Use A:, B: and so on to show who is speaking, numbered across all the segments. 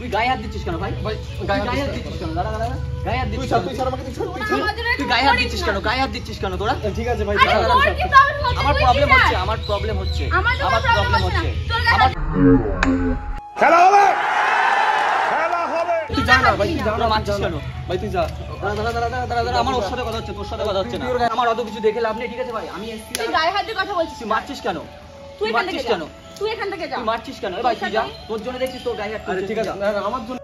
A: তুই গায়ে হাত দিচ্ছিস কেন ভাই? ভাই গায়ে হাত দিচ্ছিস কেন? দাঁড়া দাঁড়া গায়ে হাত দিচ্ছিস তুই স্যার আমাকে তুই গায়ে হাত দিচ্ছিস কেন? গায়ে হাত দিচ্ছিস কেন তোরা?
B: ঠিক আছে ভাই
A: আমার প্রবলেম হচ্ছে আমার প্রবলেম হচ্ছে
B: খেলা হবে খেলা হবে তুই যা না ভাই তুই যা না
A: মানছিস কেন
B: ভাই তুই যা
A: দাঁড়া আমার ওর সাথে কথা হচ্ছে তোর সাথে কথা হচ্ছে না আমার অত কিছু দেখে লাভ নেই ঠিক আছে ভাই আমি এসছি
C: তুই গায়ে হাত দিয়ে কথা বলছিস
A: তুই মারছিস কেন
C: তুই এখান থেকে যা তুই এখান থেকে যা
A: তুই মারছিস কেন ভাই তুই যা তোর জন্য দেখছিস তোর গায়ে হাত
B: আরে ঠিক আছে আমার জন্য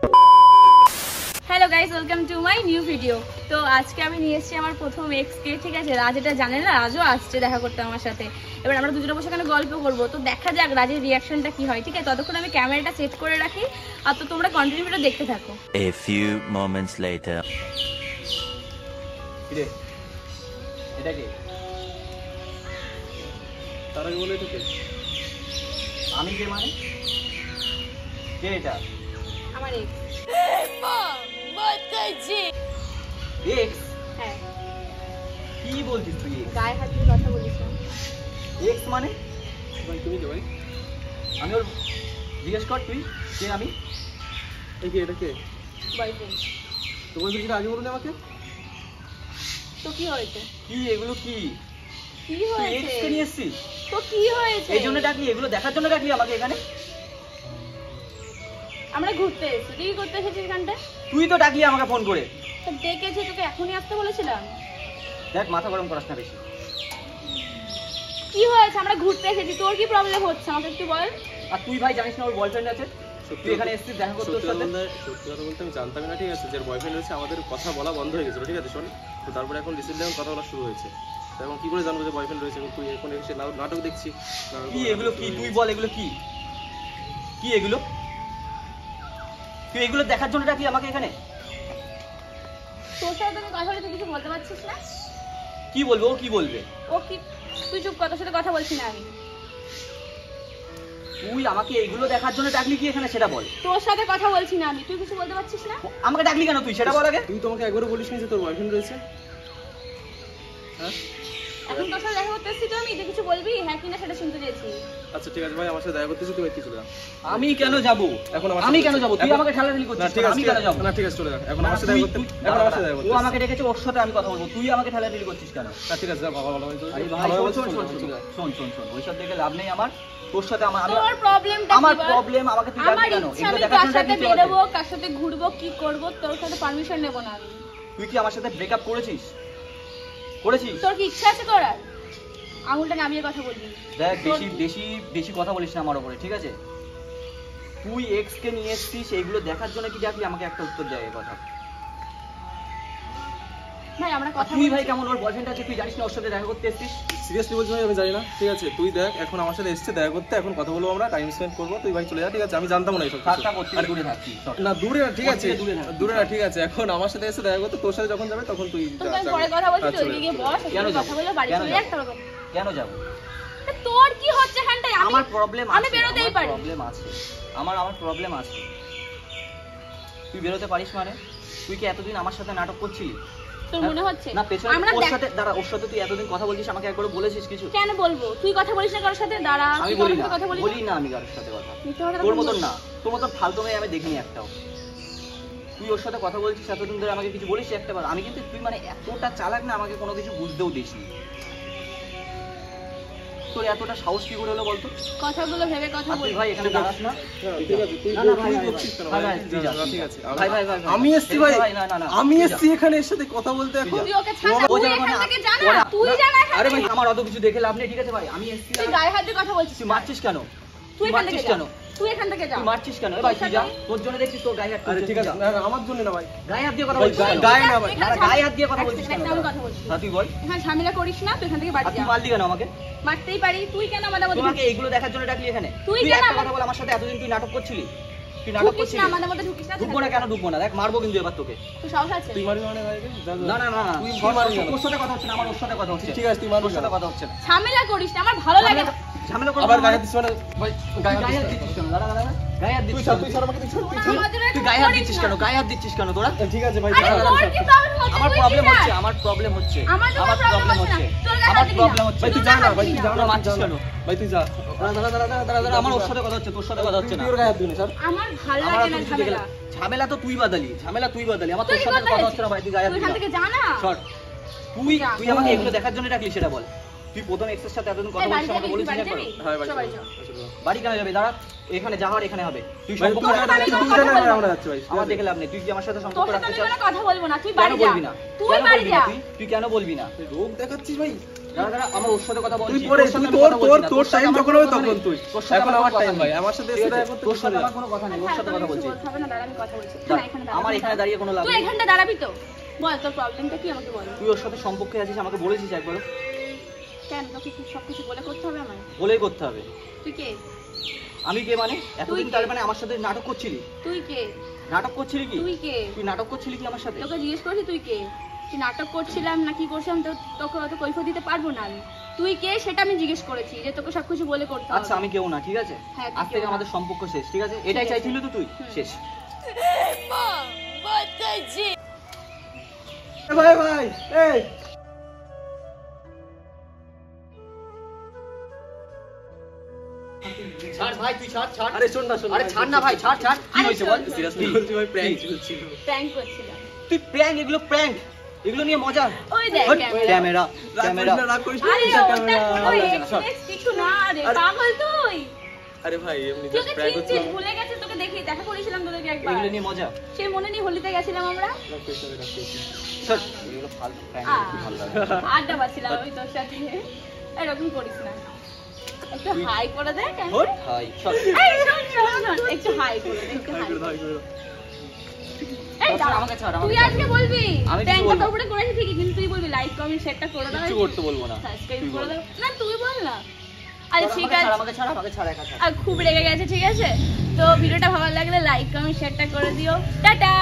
C: hello guys welcome to my new video. তো আজকে আমি নিয়ে এসেছি আমার প্রথম এক্সকে, ঠিক আছে। রাজ এটা জানে না, রাজও আসছে দেখা করতে আমার সাথে। এবার আমরা দুজনে বসে এখানে গল্প করবো, তো দেখা যাক রাজের রিয়াকশনটা কি হয়, ঠিক আছে। ততক্ষণ আমি ক্যামেরাটা সেট করে রাখি আর তো তোমরা কন্টিনিউ ভিডিও দেখতে থাকো।
D: A few moments later.
A: কি রে এটা কি
B: তার আগে বলে এটা কে?
A: আমি কে মানে কে এটা?
C: আমার এক্স। মা বাতাজি
A: এক্স?
C: হ্যাঁ।
A: কি বলছিস তুই?
C: গায়ে হাত দিয়ে কথা বলিস না।
A: এক্স মানে?
B: ভাই তুমি কে ভাই?
A: আমি ওর জিজ্ঞেস কর তুই কে? আমি
B: এই কে? এটা কে?
C: বয়ফ্রেন্ড।
B: তোমার কিছু আগে বলুন আমাকে।
C: তো কি হয়েছে?
A: কি এগুলো কি
C: কি
A: তুই
C: হয়েছে?
A: এক্স কে নিয়ে এসেছিস?
C: তো কি হয়েছে?
A: এই জন্য ডাকলি? এগুলো দেখার জন্য ডাকলি আমাকে এখানে?
C: আমরা ঘুরতে এসেছি, তুই কি করতে এসেছিস এখানটায়?
A: তুই তো ডাকলি আমাকে ফোন করে।
C: তো ডেকেছি, তোকে এখনই আসতে বলেছিলাম।
A: দেখ মাথা গরম করাস না বেশি।
C: কি হয়েছে? আমরা ঘুরতে এসেছি, তোর কি প্রবলেম হচ্ছে আমাকে একটু বল।
A: আর তুই ভাই জানিস না ওর বয়ফ্রেন্ড আছে? তুই এখানে এসেছিস দেখা করতে ওর সাথে?
B: সত্যি কথা বলতে আমি জানতাম না, ঠিক আছে, যে বয়ফ্রেন্ড হয়েছে। আমাদের কথা বলা বন্ধ হয়ে গেছিল, ঠিক আছে। শোন, তো তারপরে এখন রিসেন্টলি এখন কথা বলা শুরু হয়েছে। তো এখন কি করে জানবো যে বয়ফ্রেন্ড রয়েছে? তুই এখন এসে নাটক দেখছি।
A: কি এগুলো কি? তুই বল এগুলো কি? কি এগুলো? তুই এগুলো দেখার জন্য ডাকলি আমাকে এখানে?
C: তোর সাথে তুমি কথা বলে তুই কিছু বলতে পারছিস না?
A: কি বলবে ও? কি বলবে
C: ও? কি তুই চুপ কর, তোর সাথে কথা বলছি না আমি।
A: তুই আমাকে এগুলো দেখার জন্য ডাকলি কি এখানে সেটা বল।
C: তোর সাথে কথা বলছি না আমি, তুই কিছু বলতে পারছিস না?
A: আমাকে ডাকলি কেন তুই সেটা বল আগে।
B: তুই তোমাকে একবারও বলিস নি যে তোর বয়ফ্রেন্ড রয়েছে? হ্যাঁ,
C: এখন তোর সাথে দেখা করতে এসেছি তো আমি, যে কিছু বলবি হ্যাঁ কিনা সেটা শুনতে চেয়েছি।
B: আচ্ছা ঠিক আছে ভাই, আমার সাথে দেখা করতেছি, তুই একটু চলে যা।
A: আমি কেন যাব?
B: এখন
A: আমি কেন যাব? তুই আমাকে ঠেলাঠেলি করছিস।
B: ঠিক আছে,
A: আমি কেন যাব?
B: না ঠিক আছে চলে যা। এখন আমার সাথে দেখা করতে, এখন আমার সাথে দেখা করতে।
A: ও আমাকে ডেকেছে, ওর সাথে আমি কথা বলবো, তুই আমাকে ঠেলাঠেলি করছিস কেন?
B: না ঠিক আছে যা, বাবা ভালো হয় তো।
A: আরে ভাই শোন ওইসব দেখে লাভ নেই আমার। তোর সাথে
C: তোর প্রবলেমটা
A: আমার
C: কি বল?
A: প্রবলেম আমাকে তুই ডাকলি
C: আমার
A: কেন?
C: ইচ্ছা,
A: এগুলো
C: আমি
A: দেখার
C: কার
A: জন্য
C: সাথে
A: ডাকলি
C: বেরোবো, কার সাথে ঘুরবো, কি করব, তোর সাথে পারমিশন নেব না আমি।
A: তুই কি আমার সাথে ব্রেকআপ করেছিস? করেছিস?
C: তোর কি ইচ্ছা আছে করার? আঙুলটা নামিয়ে কথা বলবি।
A: দেখ বেশি কথা বলিস না আমার উপরে, ঠিক আছে? তুই এক্স কে নিয়ে এসেছিস, এইগুলো দেখার জন্য কি ডাকলি আমাকে? একটা উত্তর দেয় কথা।
C: ভাই আমরা কথা
A: তুই ভাই কেমন ওর বয়ফ্রেন্ড আছে তুই জানিস না? ওর সাথে দেখা করতে এসেছিস?
B: সিরিয়াসলি বলছি ভাই, আমি জানি না, ঠিক আছে। তুই দেখ এখন আমার সাথে এসেছে দেখা করতে, এখন কথা বলবো, আমরা টাইম স্পেন্ড করবো। তুই ভাই চলে যা, ঠিক আছে। আমি জানতাম না এইসব কিছু।
A: আর দূরে থাকছি
B: না দূরে না, ঠিক আছে, দূরে না, ঠিক আছে। এখন আমার সাথে এসে দেখা করতে, তোর সাথে যখন যাবে তখন তুই
C: তোর সাথে পরে কথা বলছি, তুই ওইদিকে বস,
A: কেন
C: কথা বলে বাড়ি চলে যা।
A: কেন যাব?
C: তোর কি হচ্ছে এখানটায়?
A: আমার প্রবলেম
C: আমি বেরোতেই পারি।
A: প্রবলেম আছে আমার প্রবলেম আছে। তুই বেরোতে পারিস মানে? তুই কি এতদিন আমার সাথে নাটক করছিলি?
C: তোর মনে হচ্ছে
A: না পেছনে ওর সাথে দাঁড়া, ওর সাথে তুই এতদিন কথা বলছিস, আমাকে একবার বলেছিস কিছু?
C: কেন বলবো? তুই কথা বলিস না কারোর সাথে? দাঁড়া,
A: আমি
C: তুই
A: বলি না,
C: কথা বলিস
A: বলি না আমি কারোর সাথে কথা।
C: না?
A: তোর মতন না, তোর মতন ফালতু মেয়ে আমি দেখিনি একটাও। তুই ওর সাথে কথা বলছিস এতদিন ধরে, আমাকে কিছু বলিস একটা বার? আমি কিন্তু তুই মানে এতটা চালাক না, আমাকে কোনো কিছু বুঝতেও দিসনি। তোর এতটা সাহস কি করে হলো বলতো?
C: কথাগুলো ভেবে কথা বল।
A: ভাই এখানে দাঁড়াস না,
B: ঠিক আছে। তুই বলছিস কেন ভাই? ঠিক আছে
A: ভাই
B: আমি এসেছি ভাই, আমি এসেছি এখানে এর সাথে কথা বলতে। এখন
C: তুই ওকে ছাড় না, তুই এখান থেকে জানা, তুই জানা।
A: আরে ভাই আমার অত কিছু দেখে লাভ নেই, ঠিক আছে ভাই? আমি এসেছি।
C: তুই গায়ে হাত দিয়ে কথা বলছিস,
A: তুই মারছিস কেন?
C: তুই এখান থেকে যা, তুই এখান থেকে যা।
A: তুই মারছিস কেন? ভাই তুই যা, তোর জন্য দেখছিস তোর গায়ে হাত।
B: আরে ঠিক আছে, না আমার জন্য না ভাই,
A: গায়ে হাত দিয়ে কথা বলছিস।
B: গায়ে না ভাই,
A: গায়ে হাত দিয়ে কথা বলছিস কেন?
C: আমি কথা বলছি।
A: তুই বল।
C: হ্যাঁ ঝামেলা করিস না, তুই এখান থেকে বাড়ি যা।
A: তুই মারলি কেন আমাকে?
C: মারতেই পারি, তুই কেন আমাদের মধ্যে?
A: তোমাকে এইগুলো দেখার জন্য ডাকলি এখানে?
C: তুই
A: তুই
C: কেন
A: একটা কথা বল, আমার সাথে এতদিন তুই নাটক করছিলি? তুই নাটক
C: ঢুকিস
A: করছিলি
C: না আমাদের মধ্যে, ঢুকিস না।
A: ঢুকবো না কেন? ঢুকবো না, দেখ মারবো কিন্তু এবার তোকে।
C: তুই সাহস আছে?
B: তুই মারবি মানে ভাই?
A: না না না
B: তুই মারবি না,
A: ওর সাথে কথা হচ্ছে না, আমার ওর সাথে কথা হচ্ছে।
B: ঠিক আছে তুই মারবি,
A: ওর সাথে কথা হচ্ছে না।
C: ঝামেলা করিস না, আমার ভালো লাগে না।
A: ঝামেলা করবো
B: আবার গায়ে দিস মানে ভাই?
A: গায়ে হাত দিচ্ছিস কেন? দাঁড়া গায়ে হাত দিচ্ছিস
B: তুই স্যার আমাকে
A: তুই গায়ে হাত দিচ্ছিস কেন? গায়ে হাত দিচ্ছিস কেন তোরা?
B: ঠিক আছে ভাই,
C: আরে তোর কি প্রবলেম হচ্ছে?
A: আমার প্রবলেম হচ্ছে, আমার প্রবলেম হচ্ছে,
C: আমার প্রবলেম হচ্ছে। তোর
A: আমার প্রবলেম হচ্ছে।
B: ভাই তুই যা না, ভাই তুই যা না,
A: মারছিস কেন?
B: ভাই তুই যা।
A: দাঁড়া, আমার ওর সাথে কথা হচ্ছে, তোর সাথে কথা হচ্ছে না।
B: তুই ওর গায়ে হাত দিবি না, স্যার।
C: আমার ভালো
A: আমার
C: লাগে না
A: আর তোর কিছু
C: ঝামেলা।
A: দেখে- ঝামেলা তো তুই বাদালি, আমার
C: তুই
A: তোর
C: কি
A: সাথে
C: করতে
A: কথা
C: গেছিস?
A: হচ্ছে না ভাই, তুই গায়ে হাত
C: তুই
A: দিবি
C: এখান
A: না।
C: থেকে যা না।
A: সর।
C: যা।
A: তুই আমাকে এগুলো দেখার জন্য ডাকলি সেটা বল। তুই প্রথম এক্সের সাথে এতদিন কথা
C: এই বাড়ি
A: বলছিস, আমাকে
C: যাবি?
A: বলেছিস
C: বাড়ি
A: একবার?
C: যাবি?
B: হ্যাঁ, বাড়ি
C: সবাই
B: চলো।
C: যাও।
B: চলো।
A: বাড়ি কেন যাবে? দাঁড়া, এখানে যা হওয়ার এখানে হবে। তুই
B: ভাই,
A: সম্পর্ক
B: তুই
C: তোর সাথে আমি
B: তুই
C: কোনো
B: জানা
C: কথা
B: না,
C: বলবো
B: আমরা
C: না।
B: যাচ্ছি ভাই।
A: আমার দেখে লাভ নেই, তুই কি আমার সাথে
C: তোর
A: সম্পর্ক
C: সাথে
A: রাখতে
C: আমি
A: চাস?
C: কোনো কথা বলবো না, তুই
A: কেন
C: বাড়ি যা।
A: বলবি না?
C: তুই
A: কেন
C: বাড়ি
A: বলবি
C: যা।
A: না? তুই কেন বলবি না?
B: তুই রোগ দেখাচ্ছিস ভাই।
A: দাঁড়া, আমার ওর সাথে কথা বলছি।
B: তুই পরে,
A: তোর সাথে
B: তুই
A: আমি কথা বলছি না।
B: তোর
A: সাথে
B: টাইম
A: আমার
B: যখন
A: কোনো
B: হবে
A: কথা
B: তখন
A: নেই।
B: তুই।
A: তোর সাথে
B: এখন
A: আমার
B: আমার
A: কোনো
B: টাইম
A: কথা
B: ভাই,
A: নেই।
B: আমার সাথে
A: ঠিক
B: এসে
A: আছে?
B: দেখা করতে
A: তোর সাথে
B: কিছু
A: আমার কোনো কথা নেই, ওর সাথে কথা বলছি।
C: বলতে হবে না, দাঁড়া, আমি কথা বলছি।
A: দাঁড়া,
C: না, এখানে
A: আমার
C: দাঁড়া।
A: এখানে দাঁড়িয়ে কোনো লাভ
C: তুই
A: নেই।
C: এখানটা দাঁড়াবি তো? বল তোর প্রবলেমটা কি আমাকে বল।
A: তুই ওর সাথে সম্পর্কে আছিস, আমাকে বলেছিস একবার?
C: কেন তোকে কি সবকিছু বলে করতে হবে আমার?
A: বলেই করতে হবে।
C: তুই কে?
A: আমি কে মানে? এতদিন
C: তুই কে?
A: তার মানে আমার সাথে নাটক করছিলি?
C: তুই কে?
A: নাটক করছিলি কি?
C: তুই কে?
A: তুই নাটক করছিলি কি আমার সাথে?
C: তোকে জিজ্ঞেস করছি তুই কে? তুই নাটক করছিলাম না কি করছিলাম তো তোকে অত কৈফিয়ত দিতে পারবো না আমি। তুই কে সেটা আমি জিজ্ঞেস করেছি, যে তোকে সবকিছু বলে করতে হবে।
A: আচ্ছা, আমি কেউ না, ঠিক আছে?
C: হ্যাঁ, তুই
A: আজ
C: কেউ
A: থেকে
C: না।
A: আমাদের সম্পর্ক শেষ, ঠিক আছে? এটাই
C: আছে।
A: চাইছিলি তো তুই?
C: হুম।
A: শেষ।
B: ভাই ভাই, এই
A: ছাড় ভাই, তুই ছাড়, ছাড়।
B: আরে শোন না, শোন
A: আরে ছাড় না ভাই, ছাড়, ছাড়। কি
C: আরে
A: হয়েছে
C: শোন,
A: বল?
C: শোন।
B: সিরিয়াসলি
A: কি?
B: বলছি ভাই, প্র্যাঙ্ক
A: কি?
B: চলছিল।
C: প্র্যাঙ্ক করছিলাম।
A: তুই প্র্যাঙ্ক, এগুলো প্র্যাঙ্ক, এগুলো নিয়ে মজা।
C: ওই দেখ
A: হট,
C: ক্যামেরা।
A: ক্যামেরা,
B: রাগ
A: ক্যামেরা।
B: করিস না, রাগ করিস না,
C: আরে
B: এইসব
C: ওটা
B: ক্যামেরা।
C: কোনো
A: ভালো লাগছে না, সর।
C: এক্সপ্রেস কিছু না রে,
A: আরে-
C: পাগল তুই।
B: আরে ভাই, এমনি
C: তুই
B: জাস্ট
C: ওকে
B: প্র্যাঙ্ক
C: চিনছিস,
B: করছিলাম।
C: ভুলে গেছিস, তোকে দেখি দেখা করেছিলাম তোদেরকে একবার।
A: এগুলো নিয়ে মজা।
C: সে মনে নেই হোলিতে গেছিলাম আমরা,
B: রাগ করিস না, রাগ করিস না।
A: ছাড়, এগুলো ফালতু প্র্যাঙ্ক, কি ভালো লাগে।
C: আড্ডা পাচ্ছিলাম আমি তোর সাথে। এরকম করিস না, একটু হাই করে দে কেন?
A: হট, হাই, সর।
C: এই শোন শোন শোন, একটু হাই করে দে, একটু
B: হাই
C: হাই
B: করে দাও,
C: করে
B: হাই করে দাও।
C: এই
A: ছাড়,
C: দাঁড়া,
A: আমাকে ছাড়,
C: তুই
A: আমাকে
C: আজকে
A: ছাড়।
C: বলবি
A: আমি কিছু
C: ট্যাঙ্কটা
A: বলবো
C: তো উপরে করেছি ঠিকই, কিন্তু তুই বলবি লাইক কমেন্ট শেয়ারটা করে দাও,
A: কিচ্ছু করতে বলবো না।
C: সাবস্ক্রাইব
A: তুই
C: করে
A: বল।
C: দাও। না তুই বল না। আরে ঠিক আছে,
A: আমাকে ছাড়, আমাকে ছাড়, একা ছাড়।
C: আর খুব রেগে গেছে, ঠিক আছে? তো ভিডিওটা ভালো লাগলে লাইক কমেন্ট শেয়ারটা করে দিও। টাটা।